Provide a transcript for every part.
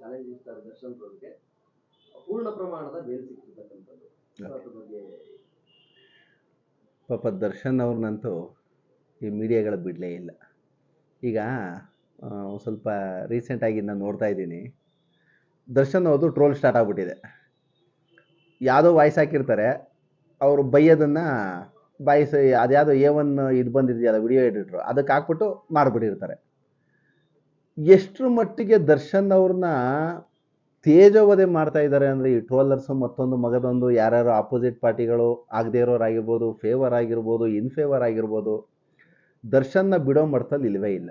Challenging star Darshan ಅವ್ರಿಗೆ ಪೂರ್ಣ ಪ್ರಮಾಣದ ಬೇಲ್ ಸಿಕ್ಕಿರ್ತಕ್ಕಂಥದ್ದು. ಅದ್ರ ಬಗ್ಗೆ ಪಾಪ ದರ್ಶನ್ ಅವ್ರನ್ನಂತೂ ಈ ಮೀಡಿಯಾಗಳ ಬಿಡಲೇ ಇಲ್ಲ. ಈಗ ಸ್ವಲ್ಪ ರೀಸೆಂಟಾಗಿ ನಾನು ನೋಡ್ತಾ ಇದ್ದೀನಿ, ದರ್ಶನ್ ಅವ್ರದ್ದು ಟ್ರೋಲ್ ಸ್ಟಾರ್ಟ್ ಆಗಿಬಿಟ್ಟಿದೆ. ಯಾವುದೋ ವಾಯ್ಸ್ ಹಾಕಿರ್ತಾರೆ, ಅವರು ಬೈಯೋದನ್ನು ಬಾಯಿಸಿ ಅದ್ಯಾವುದೋ A1 ಇದು ಬಂದಿದೆಯಲ್ಲ ವಿಡಿಯೋ ಎಡಿಟ್ರು, ಅದಕ್ಕೆ ಹಾಕ್ಬಿಟ್ಟು ಮಾಡಿಬಿಟ್ಟಿರ್ತಾರೆ. ಎಷ್ಟರ ಮಟ್ಟಿಗೆ ದರ್ಶನ್ ಅವ್ರನ್ನ ತೇಜೋವಧೆ ಮಾಡ್ತಾ ಇದ್ದಾರೆ ಅಂದರೆ, ಈ ಟ್ರೋಲರ್ಸು ಮತ್ತೊಂದು ಮಗದೊಂದು ಯಾರ್ಯಾರು ಆಪೋಸಿಟ್ ಪಾರ್ಟಿಗಳು ಆಗದೇ ಇರೋರಾಗಿರ್ಬೋದು, ಫೇವರ್ ಆಗಿರ್ಬೋದು, ಇನ್ಫೇವರ್ ಆಗಿರ್ಬೋದು, ದರ್ಶನ್ನ ಬಿಡೋ ಮಟ್ಟದಲ್ಲಿ ಇಲ್ಲವೇ ಇಲ್ಲ.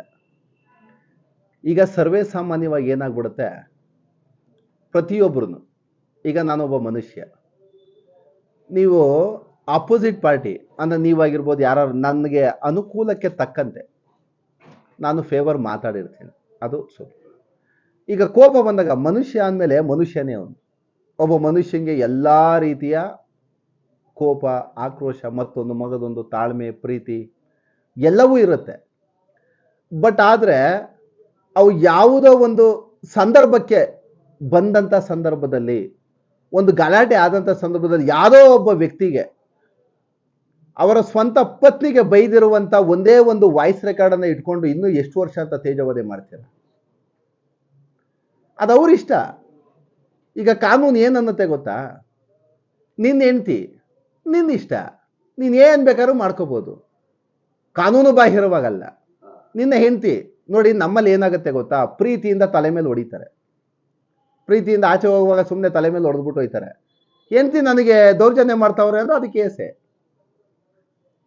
ಈಗ ಸರ್ವೇ ಸಾಮಾನ್ಯವಾಗಿ ಏನಾಗ್ಬಿಡುತ್ತೆ, ಪ್ರತಿಯೊಬ್ಬರು, ಈಗ ನಾನೊಬ್ಬ ಮನುಷ್ಯ, ನೀವು ಆಪೋಸಿಟ್ ಪಾರ್ಟಿ ಅಂದರೆ ನೀವಾಗಿರ್ಬೋದು, ಯಾರು ನನಗೆ ಅನುಕೂಲಕ್ಕೆ ತಕ್ಕಂತೆ ನಾನು ಫೇವರ್ ಮಾತಾಡಿರ್ತೀನಿ, ಅದು ಸ್ವಲ್ಪ. ಈಗ ಕೋಪ ಬಂದಾಗ ಮನುಷ್ಯ ಅಂದಮೇಲೆ ಮನುಷ್ಯನೇ ಅವನು. ಒಬ್ಬ ಮನುಷ್ಯನಿಗೆ ಎಲ್ಲ ರೀತಿಯ ಕೋಪ, ಆಕ್ರೋಶ, ಮತ್ತೊಂದು ಮಗದೊಂದು, ತಾಳ್ಮೆ, ಪ್ರೀತಿ ಎಲ್ಲವೂ ಇರುತ್ತೆ. ಬಟ್ ಆದರೆ ಅವು ಯಾವುದೋ ಒಂದು ಸಂದರ್ಭಕ್ಕೆ ಬಂದಂಥ ಸಂದರ್ಭದಲ್ಲಿ, ಒಂದು ಗಲಾಟೆ ಆದಂಥ ಸಂದರ್ಭದಲ್ಲಿ ಯಾವುದೋ ಒಬ್ಬ ವ್ಯಕ್ತಿಗೆ ಅವರ ಸ್ವಂತ ಪತ್ನಿಗೆ ಬೈದಿರುವಂಥ ಒಂದೇ ಒಂದು ವಾಯ್ಸ್ ರೆಕಾರ್ಡನ್ನು ಇಟ್ಕೊಂಡು ಇನ್ನೂ ಎಷ್ಟು ವರ್ಷ ಅಂತ ತೇಜೋವಧೆ ಮಾಡ್ತೀರ? ಅದು ಅವ್ರ ಇಷ್ಟ. ಈಗ ಕಾನೂನು ಏನನ್ನತ್ತೆ ಗೊತ್ತಾ? ನಿನ್ನ ಹೆಂಡ್ತಿ, ನಿನ್ನ ಇಷ್ಟ, ನೀನು ಏನು ಬೇಕಾದ್ರೂ ಮಾಡ್ಕೋಬೋದು, ಕಾನೂನು ಬಾಹಿರವಾಗಲ್ಲ. ನಿನ್ನ ಹೆಂಡ್ತಿ ನೋಡಿ, ನಮ್ಮಲ್ಲಿ ಏನಾಗುತ್ತೆ ಗೊತ್ತಾ, ಪ್ರೀತಿಯಿಂದ ತಲೆ ಮೇಲೆ ಹೊಡಿತಾರೆ, ಪ್ರೀತಿಯಿಂದ ಆಚೆ ಹೋಗುವಾಗ ಸುಮ್ಮನೆ ತಲೆ ಮೇಲೆ ಹೊಡೆದ್ಬಿಟ್ಟು ಹೋಯ್ತಾರೆ. ಹೆಂಡ್ತಿ ನನಗೆ ದೌರ್ಜನ್ಯ ಮಾಡ್ತಾವ್ರೆ ಅಂದ್ರೆ ಅದಕ್ಕೆ ಕೇಸೆ.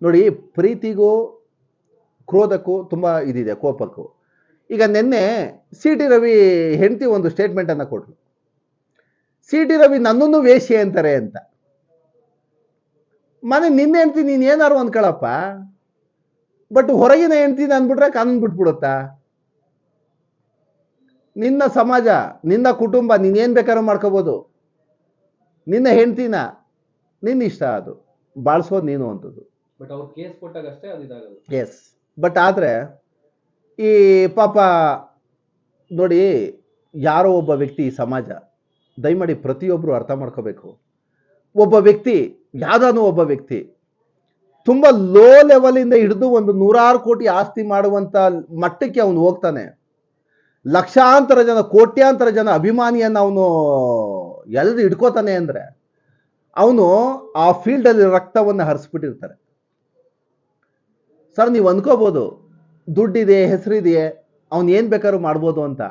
ನೋಡಿ, ಪ್ರೀತಿಗೂ ಕ್ರೋಧಕ್ಕೂ ತುಂಬ ಇದಿದೆ, ಕೋಪಕ್ಕೂ. ಈಗ ನಿನ್ನೆ CT ರವಿ ಹೆಂಡ್ತಿ ಒಂದು ಸ್ಟೇಟ್ಮೆಂಟನ್ನು ಕೊಟ್ಟರು, CT ರವಿ ನನ್ನನ್ನು ವೇಶ್ಯೆ ಅಂತಾರೆ ಅಂತ. ಮನೆ ನಿನ್ನ ಹೆಂಡ್ತಿ ನೀನು ಏನಾರು ಅಂದ್ಕೊಳಪ್ಪ, ಬಟ್ ಹೊರಗಿನ ಹೆಂಡ್ತಿನ ಅಂದ್ಬಿಟ್ರೆ ಕಾನೂನು ಬಿಟ್ಬಿಡುತ್ತಾ? ನಿನ್ನ ಸಮಾಜ, ನಿನ್ನ ಕುಟುಂಬ, ನೀನೇನು ಬೇಕಾದ್ರೂ ಮಾಡ್ಕೋಬೋದು. ನಿನ್ನ ಹೆಂಡ್ತಿನ ನಿನ್ನ ಇಷ್ಟ, ಅದು ಬಾಳ್ಸೋದು ನೀನು ಅಂತದ್ದು. ಬಟ್ ಅವ್ರು ಕೇಸ್ ಕೊಟ್ಟಾಗ ಅಷ್ಟೇ ಅದು ಇದಾಗಲ್ಲ. ಎಸ್, ಬಟ್ ಆದರೆ ಈ ಪಾಪ ನೋಡಿ, ಯಾರೋ ಒಬ್ಬ ವ್ಯಕ್ತಿ, ಸಮಾಜ ದಯಮಾಡಿ ಪ್ರತಿಯೊಬ್ಬರು ಅರ್ಥ ಮಾಡ್ಕೋಬೇಕು. ಒಬ್ಬ ವ್ಯಕ್ತಿ, ಯಾವುದಾದ್ರೂ ಒಬ್ಬ ವ್ಯಕ್ತಿ ತುಂಬ ಲೋ ಲೆವೆಲಿಂದ ಹಿಡಿದು ಒಂದು 100 ಕೋಟಿ ಆಸ್ತಿ ಮಾಡುವಂಥ ಮಟ್ಟಕ್ಕೆ ಅವನು ಹೋಗ್ತಾನೆ. ಲಕ್ಷಾಂತರ ಜನ, ಕೋಟ್ಯಾಂತರ ಜನ ಅಭಿಮಾನಿಯನ್ನು ಅವನು ಎಳೆದು ಹಿಡ್ಕೋತಾನೆ ಅಂದರೆ, ಅವನು ಆ ಫೀಲ್ಡಲ್ಲಿ ರಕ್ತವನ್ನು ಹರಿಸ್ಬಿಟ್ಟಿರ್ತಾರೆ. ಸರ್, ನೀವು ಅಂದ್ಕೋಬೋದು ದುಡ್ಡಿದೆ, ಹೆಸರಿದೆಯೇ, ಅವನು ಏನು ಬೇಕಾದ್ರೂ ಮಾಡ್ಬೋದು ಅಂತ.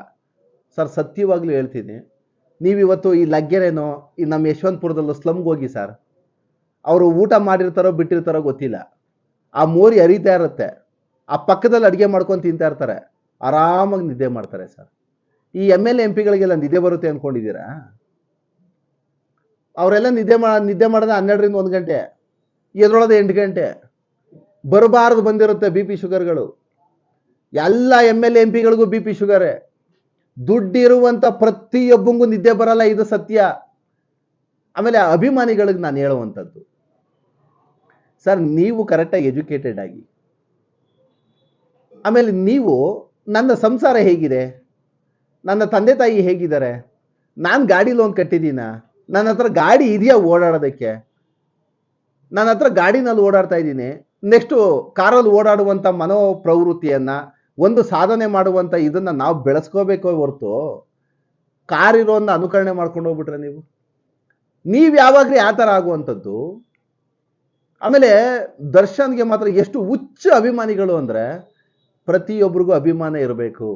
ಸರ್, ಸತ್ಯವಾಗ್ಲೂ ಹೇಳ್ತೀನಿ, ನೀವಿವತ್ತು ಈ ಲಗ್ಗೆರೇನೋ ಈ ನಮ್ಮ ಯಶವಂತಪುರದಲ್ಲೂ ಸ್ಲಮ್ಗೆ ಹೋಗಿ ಸರ್, ಅವರು ಊಟ ಮಾಡಿರ್ತಾರೋ ಬಿಟ್ಟಿರ್ತಾರೋ ಗೊತ್ತಿಲ್ಲ, ಆ ಮೋರಿ ಹರಿತಾ ಇರುತ್ತೆ, ಆ ಪಕ್ಕದಲ್ಲಿ ಅಡುಗೆ ಮಾಡ್ಕೊಂಡು ತಿಂತಾ ಇರ್ತಾರೆ, ಆರಾಮಾಗಿ ನಿದ್ದೆ ಮಾಡ್ತಾರೆ ಸರ್. ಈ MLA MP ಗಳಿಗೆಲ್ಲ ನಿದ್ದೆ ಬರುತ್ತೆ ಅಂದ್ಕೊಂಡಿದ್ದೀರಾ? ಅವರೆಲ್ಲ ನಿದ್ದೆ ಮಾಡೋದು 12ರಿಂದ 1 ಗಂಟೆ, ಎದ್ರೊಳಗೆ 8 ಗಂಟೆ. ಬರಬಾರ್ದು ಬಂದಿರುತ್ತೆ BP ಶುಗರ್ಗಳು. ಎಲ್ಲ MLA MP BP ಶುಗರೇ. ದುಡ್ಡಿರುವಂಥ ಪ್ರತಿಯೊಬ್ಬಂಗೂ ನಿದ್ದೆ ಬರಲ್ಲ, ಇದು ಸತ್ಯ. ಆಮೇಲೆ ಅಭಿಮಾನಿಗಳಿಗೆ ನಾನು ಹೇಳುವಂಥದ್ದು, ಸರ್, ನೀವು ಕರೆಕ್ಟಾಗಿ ಎಜುಕೇಟೆಡ್ ಆಗಿ, ಆಮೇಲೆ ನೀವು ನನ್ನ ಸಂಸಾರ ಹೇಗಿದೆ, ನನ್ನ ತಂದೆ ತಾಯಿ ಹೇಗಿದ್ದಾರೆ, ನಾನು ಗಾಡಿ ಲೋನ್ ಕಟ್ಟಿದ್ದೀನ, ನನ್ನ ಹತ್ರ ಗಾಡಿ ಇದೆಯಾ ಓಡಾಡೋದಕ್ಕೆ, ನನ್ನ ಹತ್ರ ಗಾಡಿನಲ್ಲಿ ಓಡಾಡ್ತಾ ಇದ್ದೀನಿ, ನೆಕ್ಸ್ಟು ಕಾರಲ್ಲಿ ಓಡಾಡುವಂಥ ಮನೋಪ್ರವೃತ್ತಿಯನ್ನು, ಒಂದು ಸಾಧನೆ ಮಾಡುವಂಥ ಇದನ್ನು ನಾವು ಬೆಳೆಸ್ಕೋಬೇಕೋ ಹೊರತು ಕಾರ್ ಇರೋನ್ನ ಅನುಕರಣೆ ಮಾಡ್ಕೊಂಡು ಹೋಗ್ಬಿಟ್ರೆ ನೀವು ಯಾವಾಗಲೂ ಆ ಥರ ಆಗುವಂಥದ್ದು. ಆಮೇಲೆ ದರ್ಶನ್ಗೆ ಮಾತ್ರ ಎಷ್ಟು ಹುಚ್ಚ ಅಭಿಮಾನಿಗಳು ಅಂದರೆ, ಪ್ರತಿಯೊಬ್ಬರಿಗೂ ಅಭಿಮಾನ ಇರಬೇಕು.